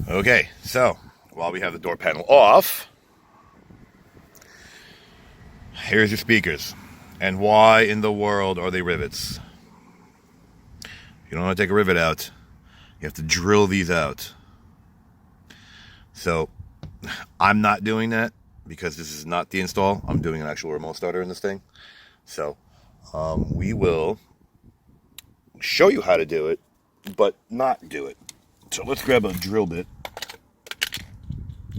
Okay, so while we have the door panel off, here's your speakers. And why in the world are they rivets? You don't want to take a rivet out. You have to drill these out. So I'm not doing that because this is not the install. I'm doing an actual remote starter in this thing. So we will show you how to do it, but not do it. So let's grab a drill bit.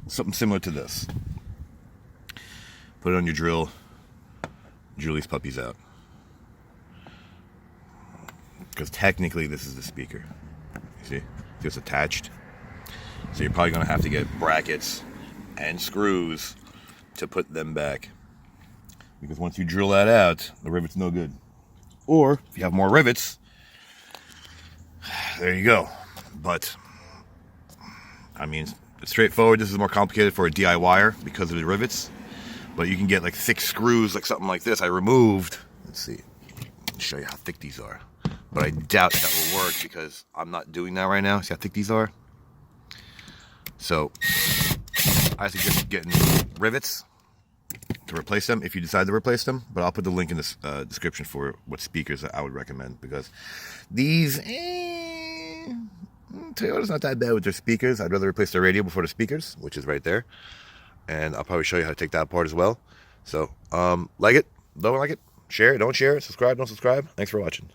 Something similar to this. Put it on your drill. Drill these puppies out. Because technically this is the speaker. You see? It's attached. So you're probably going to have to get brackets and screws to put them back. Because once you drill that out, the rivet's no good. Or if you have more rivets, there you go. But I mean, it's straightforward. This is more complicated for a DIYer because of the rivets. But you can get like thick screws, like something like this. I removed. Let's see. I'll show you how thick these are. But I doubt that will work because I'm not doing that right now. See how thick these are? So I suggest getting rivets to replace them if you decide to replace them. But I'll put the link in the description for what speakers I would recommend, because these, Toyota's not that bad with their speakers. I'd rather replace the radio before the speakers, which is right there. And I'll probably show you how to take that apart as well. So, like it, don't like it, share it, don't share it, subscribe, don't subscribe. Thanks for watching.